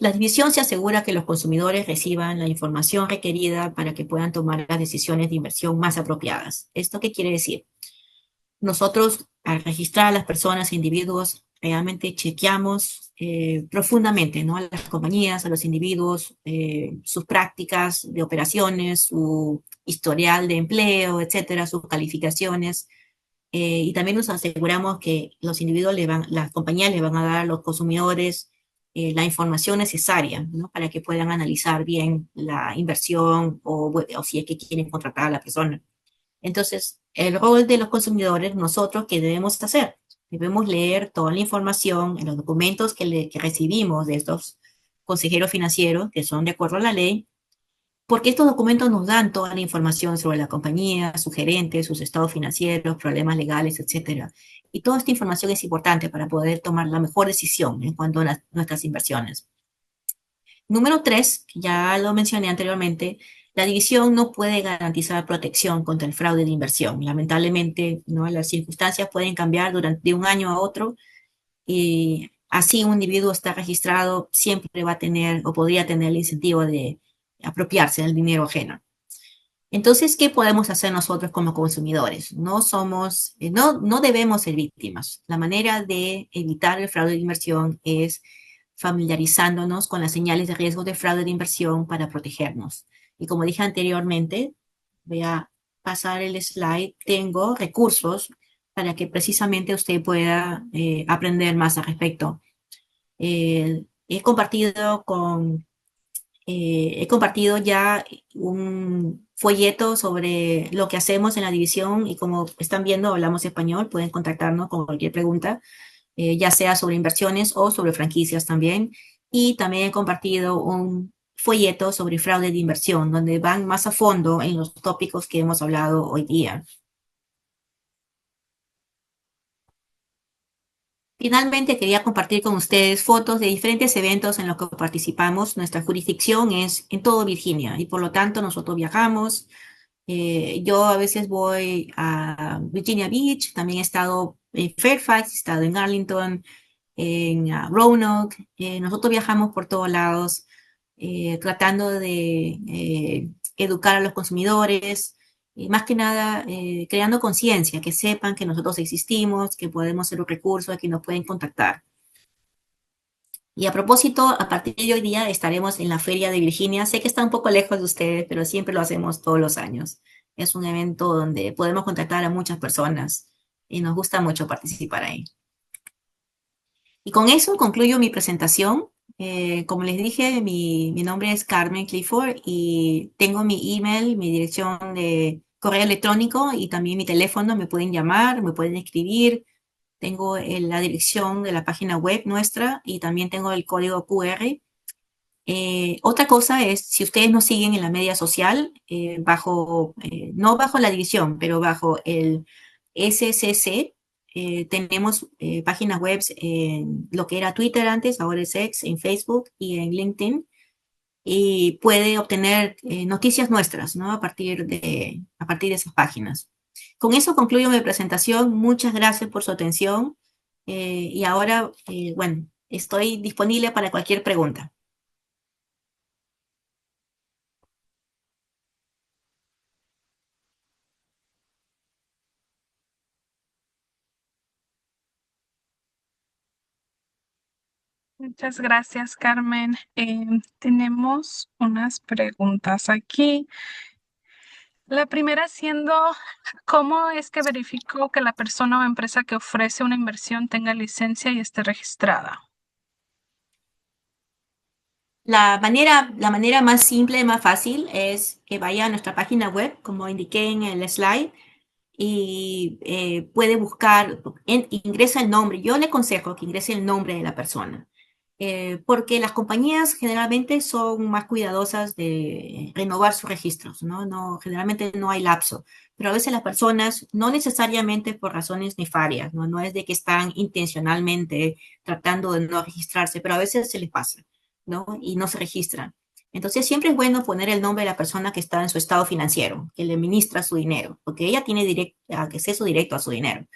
la división se asegura que los consumidores reciban la información requerida para que puedan tomar las decisiones de inversión más apropiadas. ¿Esto qué quiere decir? Nosotros, al registrar a las personas e individuos, realmente chequeamos profundamente, ¿no? A las compañías, a los individuos, sus prácticas de operaciones, su historial de empleo, etcétera, sus calificaciones. Y también nos aseguramos que los individuos las compañías le van a dar a los consumidores la información necesaria, ¿no? Para que puedan analizar bien la inversión o si es que quieren contratar a la persona. Entonces, el rol de los consumidores, nosotros, ¿qué debemos hacer? Debemos leer toda la información en los documentos que recibimos de estos consejeros financieros, que son de acuerdo a la ley, porque estos documentos nos dan toda la información sobre la compañía, sus gerentes, sus estados financieros, problemas legales, etcétera. Y toda esta información es importante para poder tomar la mejor decisión en cuanto a nuestras inversiones. Número tres, ya lo mencioné anteriormente, la división no puede garantizar protección contra el fraude de inversión. Lamentablemente, ¿no? Las circunstancias pueden cambiar de un año a otro y así un individuo está registrado, siempre va a tener o podría tener el incentivo de apropiarse del dinero ajeno. Entonces, ¿qué podemos hacer nosotros como consumidores? No debemos ser víctimas. La manera de evitar el fraude de inversión es familiarizándonos con las señales de riesgo de fraude de inversión para protegernos. Y como dije anteriormente, voy a pasar el slide, tengo recursos para que precisamente usted pueda aprender más al respecto. He compartido ya un folleto sobre lo que hacemos en la división y como están viendo, hablamos español, pueden contactarnos con cualquier pregunta, ya sea sobre inversiones o sobre franquicias también. Y también he compartido un folleto sobre fraude de inversión, donde van más a fondo en los tópicos que hemos hablado hoy día. Finalmente, quería compartir con ustedes fotos de diferentes eventos en los que participamos. Nuestra jurisdicción es en todo Virginia y por lo tanto nosotros viajamos. Yo a veces voy a Virginia Beach, también he estado en Fairfax, he estado en Arlington, en Roanoke. Nosotros viajamos por todos lados tratando de educar a los consumidores, más que nada creando conciencia, que sepan que nosotros existimos, que podemos ser un recurso, a que nos pueden contactar. Y a propósito, a partir de hoy día estaremos en la Feria de Virginia. Sé que está un poco lejos de ustedes, pero siempre lo hacemos todos los años. Es un evento donde podemos contactar a muchas personas y nos gusta mucho participar ahí. Y con eso concluyo mi presentación. Como les dije, mi nombre es Carmen Clifford y tengo mi email, mi dirección de correo electrónico y también mi teléfono. Me pueden llamar, me pueden escribir. Tengo la dirección de la página web nuestra y también tengo el código QR. Otra cosa es, si ustedes nos siguen en la media social, no bajo la división, pero bajo el SCC, tenemos páginas web en lo que era Twitter antes, ahora es X, en Facebook y en LinkedIn, y puede obtener noticias nuestras, ¿no? A partir de esas páginas. Con eso concluyo mi presentación. Muchas gracias por su atención. Y ahora, bueno, estoy disponible para cualquier pregunta. Muchas gracias, Carmen. Tenemos unas preguntas aquí. La primera siendo, ¿cómo es que verifico que la persona o empresa que ofrece una inversión tenga licencia y esté registrada? La manera más simple, más fácil es que vaya a nuestra página web, como indiqué en el slide, y puede buscar, ingresa el nombre. Yo le aconsejo que ingrese el nombre de la persona. porque las compañías generalmente son más cuidadosas de renovar sus registros, ¿no? No, generalmente no hay lapso, pero a veces las personas, no necesariamente por razones nefarias, ¿no? No es de que están intencionalmente tratando de no registrarse, pero a veces se les pasa, ¿no? Y no se registran. Entonces siempre es bueno poner el nombre de la persona que está en su estado financiero, que le administra su dinero, porque ella tiene acceso directo a su dinero.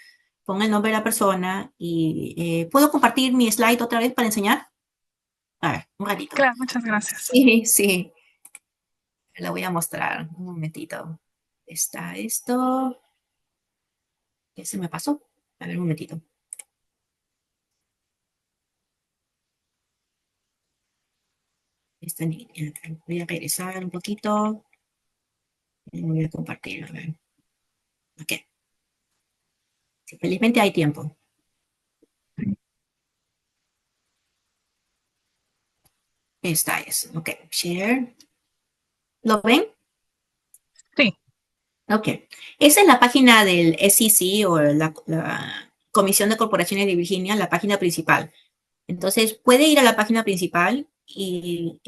Ponga el nombre de la persona y ¿puedo compartir mi slide otra vez para enseñar? A ver, un ratito. Claro, muchas gracias. Sí, sí, la voy a mostrar. Un momentito. Está esto. ¿Qué se me pasó? A ver, un momentito. Esta niña. Voy a regresar un poquito. Y voy a compartir. A ver. Ok. Sí, felizmente hay tiempo. Esta es. Ok. Share. ¿Lo ven? Sí, Ok. Esa es la página del SEC o la Comisión de Corporaciones de Virginia, la página principal. Entonces, puede ir a la página principal y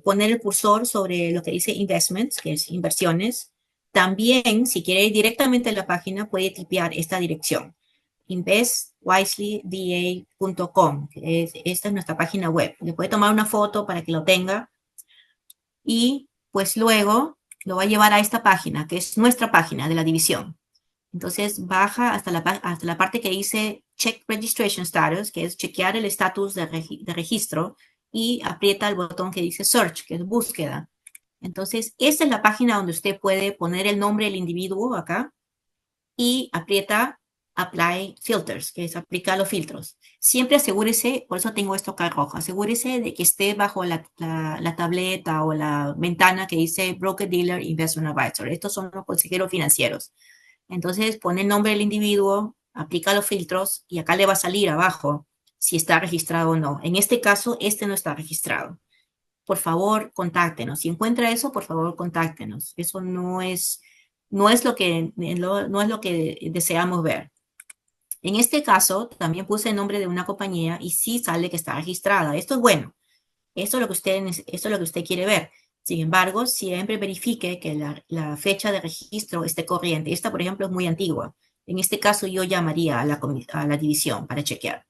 poner el cursor sobre lo que dice Investments, que es inversiones. También, si quiere ir directamente a la página, puede tipear esta dirección, investwiselyva.com. Esta es nuestra página web. Le puede tomar una foto para que lo tenga y pues luego lo va a llevar a esta página, que es nuestra página de la división. Entonces baja hasta la parte que dice Check Registration Status, que es chequear el estatus de registro, y aprieta el botón que dice Search, que es búsqueda. Entonces, esta es la página donde usted puede poner el nombre del individuo acá y aprieta Apply Filters, que es aplicar los filtros. Siempre asegúrese, por eso tengo esto acá rojo, asegúrese de que esté bajo la tableta o la ventana que dice Broker Dealer Investment Advisor. Estos son los consejeros financieros. Entonces pone el nombre del individuo, aplica los filtros y acá le va a salir abajo si está registrado o no. En este caso, este no está registrado. Por favor, contáctenos. Si encuentra eso, por favor, contáctenos. Eso no es no es lo que deseamos ver. En este caso, también puse el nombre de una compañía y sí sale que está registrada. Esto es bueno. Esto es lo que usted quiere ver. Sin embargo, siempre verifique que la fecha de registro esté corriente. Esta, por ejemplo, es muy antigua. En este caso, yo llamaría a la división para chequear.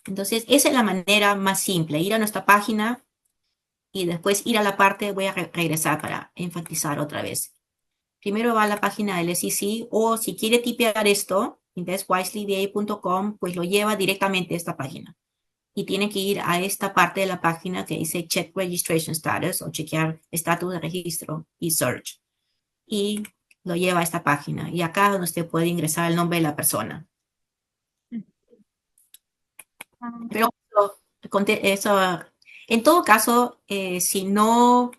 Entonces, esa es la manera más simple. Ir a nuestra página y después ir a la parte, voy a regresar para enfatizar otra vez. Primero va a la página del SEC o si quiere tipear esto, investwiselyva.com, pues lo lleva directamente a esta página. Y tiene que ir a esta parte de la página que dice Check Registration Status o chequear estatus de registro y Search. Y lo lleva a esta página. Y acá es donde usted puede ingresar el nombre de la persona. Pero eso, en todo caso, si no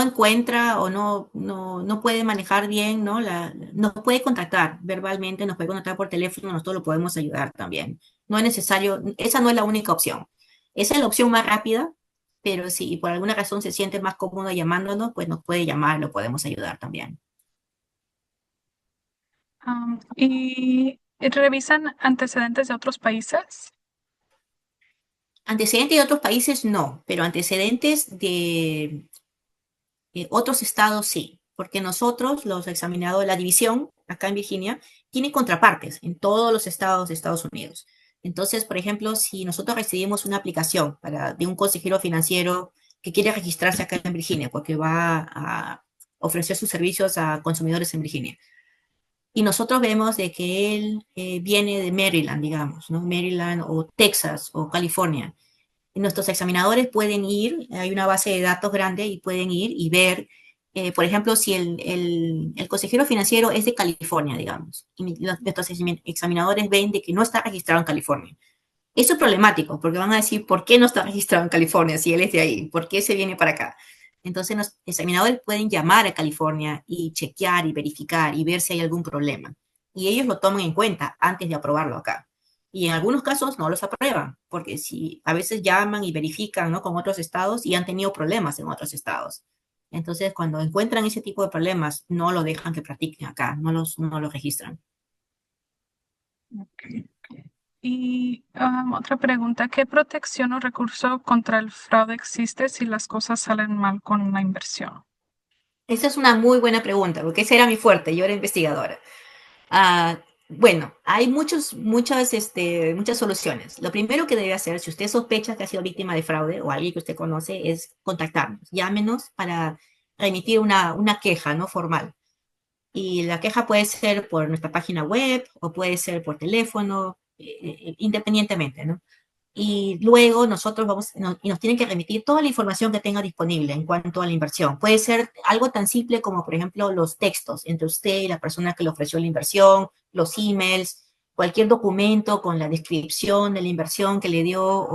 encuentra o no puede manejar bien, ¿no? Nos puede contactar verbalmente, nos puede contactar por teléfono, nosotros lo podemos ayudar también. No es necesario, esa no es la única opción. Esa es la opción más rápida, pero si por alguna razón se siente más cómodo llamándonos, pues nos puede llamar, lo podemos ayudar también. ¿Y revisan antecedentes de otros países? Antecedentes de otros países no, pero antecedentes de otros estados sí, porque nosotros, los examinados, la división acá en Virginia, tiene contrapartes en todos los estados de Estados Unidos. Entonces, por ejemplo, si nosotros recibimos una aplicación de un consejero financiero que quiere registrarse acá en Virginia porque va a ofrecer sus servicios a consumidores en Virginia, y nosotros vemos de que él viene de Maryland, digamos, ¿no? Maryland o Texas o California. Y nuestros examinadores pueden ir, hay una base de datos grande y pueden ir y ver, por ejemplo, si el consejero financiero es de California, digamos, y nuestros examinadores ven de que no está registrado en California. Eso es problemático, porque van a decir, ¿por qué no está registrado en California si él es de ahí? ¿Por qué se viene para acá? Entonces, los examinadores pueden llamar a California y chequear y verificar y ver si hay algún problema. Y ellos lo toman en cuenta antes de aprobarlo acá. Y en algunos casos no los aprueban, porque si a veces llaman y verifican, ¿no? Con otros estados y han tenido problemas en otros estados. Entonces, cuando encuentran ese tipo de problemas, no lo dejan que practiquen acá, no los registran. Ok. Y otra pregunta, ¿qué protección o recurso contra el fraude existe si las cosas salen mal con la inversión? Esa es una muy buena pregunta, porque ese era mi fuerte, yo era investigadora. Ah, bueno, hay muchas soluciones. Lo primero que debe hacer, si usted sospecha que ha sido víctima de fraude o alguien que usted conoce, es contactarnos. Llámenos para remitir una queja, ¿no? Formal. Y la queja puede ser por nuestra página web o puede ser por teléfono, independientemente, ¿no? Y luego nosotros y nos tienen que remitir toda la información que tenga disponible en cuanto a la inversión. Puede ser algo tan simple como, por ejemplo, los textos entre usted y la persona que le ofreció la inversión, los emails, cualquier documento con la descripción de la inversión que le dio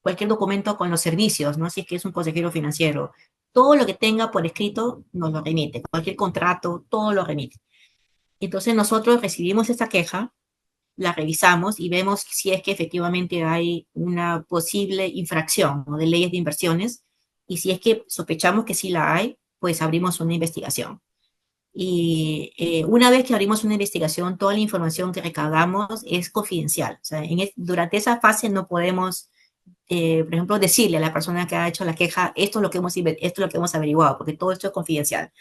cualquier documento con los servicios, ¿no? Si es que es un consejero financiero. Todo lo que tenga por escrito nos lo remite, cualquier contrato, todo lo remite. Entonces nosotros recibimos esta queja, la revisamos y vemos si es que efectivamente hay una posible infracción, ¿no? De leyes de inversiones, y si es que sospechamos que sí la hay, pues abrimos una investigación. Y una vez que abrimos una investigación, toda la información que recaudamos es confidencial. O sea, durante esa fase no podemos, por ejemplo, decirle a la persona que ha hecho la queja, esto es lo que hemos averiguado, porque todo esto es confidencial.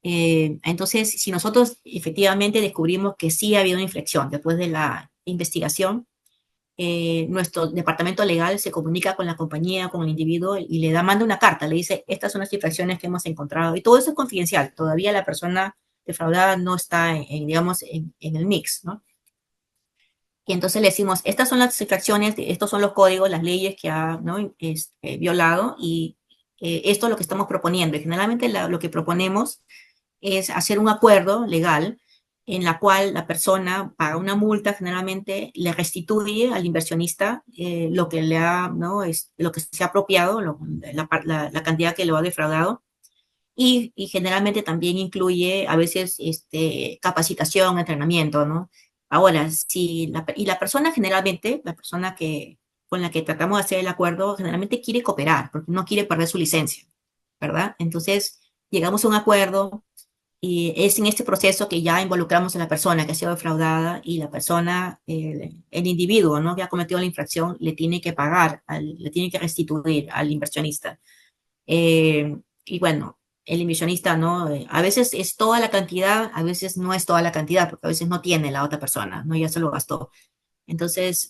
Entonces, si nosotros efectivamente descubrimos que sí ha habido una infracción después de la investigación, nuestro departamento legal se comunica con la compañía, con el individuo y manda una carta, le dice, estas son las infracciones que hemos encontrado. Y todo eso es confidencial. Todavía la persona defraudada no está, digamos, en el mix, ¿no? Y entonces le decimos, estas son las infracciones, estos son los códigos, las leyes que ha, ¿no? Violado y esto es lo que estamos proponiendo. Y generalmente lo que proponemos es hacer un acuerdo legal en la cual la persona paga una multa, generalmente le restituye al inversionista lo que le ha, ¿no? Lo que se ha apropiado, la cantidad que lo ha defraudado. Y generalmente también incluye a veces capacitación, entrenamiento, ¿no? Ahora, y la persona generalmente, la persona con la que tratamos de hacer el acuerdo, generalmente quiere cooperar, porque no quiere perder su licencia, ¿verdad? Entonces, llegamos a un acuerdo, y es en este proceso que ya involucramos a la persona que ha sido defraudada y la persona, el individuo, ¿no? Que ha cometido la infracción, le tiene que pagar, le tiene que restituir al inversionista. Y bueno, el inversionista, ¿no? A veces es toda la cantidad, a veces no es toda la cantidad, porque a veces no tiene la otra persona, ¿no? Ya se lo gastó. Entonces,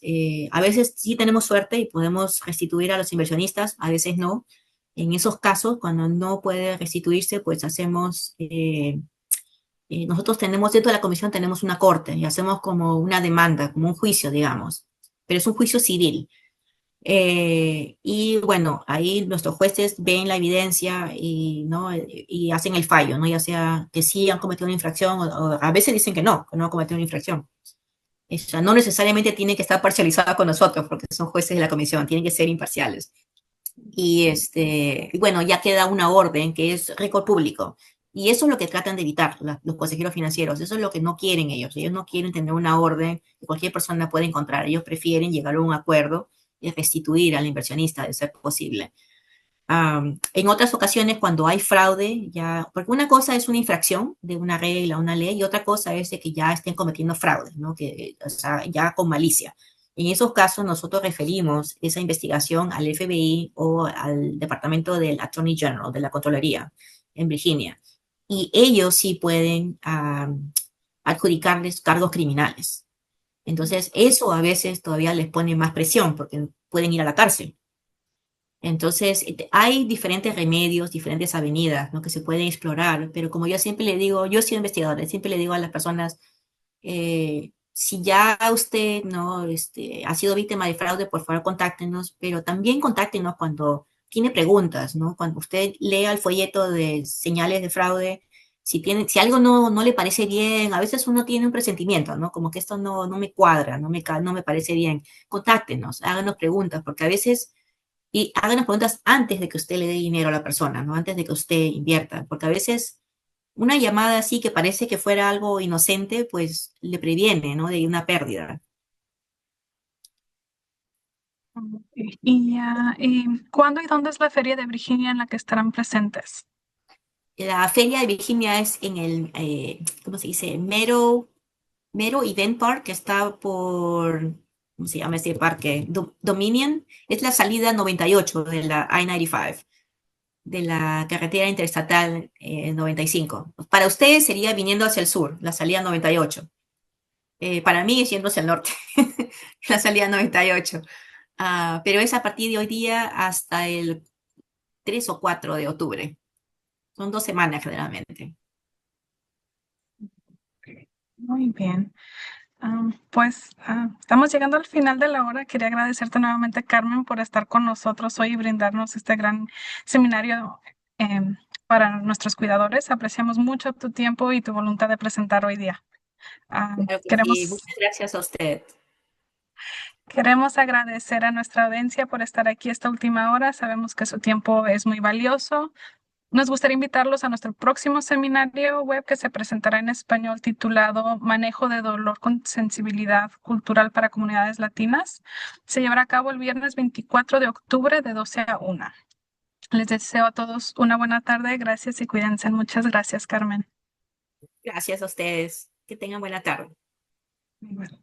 a veces sí tenemos suerte y podemos restituir a los inversionistas, a veces no. En esos casos, cuando no puede restituirse, pues nosotros tenemos, dentro de la comisión tenemos una corte y hacemos como una demanda, como un juicio, digamos, pero es un juicio civil. Y bueno, ahí nuestros jueces ven la evidencia y, ¿no? Y hacen el fallo, ¿no? Ya sea que sí han cometido una infracción o a veces dicen que no han cometido una infracción. O sea, no necesariamente tienen que estar parcializados con nosotros porque son jueces de la comisión, tienen que ser imparciales. Y bueno, ya queda una orden que es récord público. Y eso es lo que tratan de evitar los consejeros financieros. Eso es lo que no quieren ellos. Ellos no quieren tener una orden que cualquier persona pueda encontrar. Ellos prefieren llegar a un acuerdo y restituir al inversionista de ser posible. En otras ocasiones, cuando hay fraude, ya, porque una cosa es una infracción de una regla, una ley, y otra cosa es de que ya estén cometiendo fraude, ¿no? Que, o sea, ya con malicia. En esos casos, nosotros referimos esa investigación al FBI o al Departamento del Attorney General, de la Contraloría en Virginia. Y ellos sí pueden adjudicarles cargos criminales. Entonces, eso a veces todavía les pone más presión porque pueden ir a la cárcel. Entonces, hay diferentes remedios, diferentes avenidas, ¿no? Que se pueden explorar, pero como yo siempre le digo, yo he sido investigadora, siempre le digo a las personas, si ya usted, ¿no? Ha sido víctima de fraude, por favor, contáctenos, pero también contáctenos cuando tiene preguntas, ¿no? Cuando usted lea el folleto de señales de fraude, si algo no le parece bien, a veces uno tiene un presentimiento, ¿no? Como que esto no me cuadra, no me parece bien. Contáctenos, háganos preguntas, porque a veces y háganos preguntas antes de que usted le dé dinero a la persona, ¿no? Antes de que usted invierta, porque a veces una llamada así que parece que fuera algo inocente, pues le previene, ¿no? De una pérdida. Y ¿cuándo y dónde es la feria de Virginia en la que estarán presentes? La feria de Virginia es en ¿cómo se dice? Meadow. Mero Event Park, que está por, ¿cómo se llama este parque? Dominion, es la salida 98 de la I-95, de la carretera interestatal 95. Para ustedes sería viniendo hacia el sur, la salida 98. Para mí es yendo hacia el norte, la salida 98. Pero es a partir de hoy día hasta el 3 o 4 de octubre. Son 2 semanas generalmente. Muy bien. Estamos llegando al final de la hora. Quería agradecerte nuevamente, Carmen, por estar con nosotros hoy y brindarnos este gran seminario para nuestros cuidadores. Apreciamos mucho tu tiempo y tu voluntad de presentar hoy día. Claro que sí. Queremos, Muchas gracias a usted. queremos agradecer a nuestra audiencia por estar aquí esta última hora. Sabemos que su tiempo es muy valioso. Nos gustaría invitarlos a nuestro próximo seminario web que se presentará en español titulado Manejo de dolor con sensibilidad cultural para comunidades latinas. Se llevará a cabo el viernes 24 de octubre de 12 a 1. Les deseo a todos una buena tarde. Gracias y cuídense. Muchas gracias, Carmen. Gracias a ustedes. Que tengan buena tarde. Igual.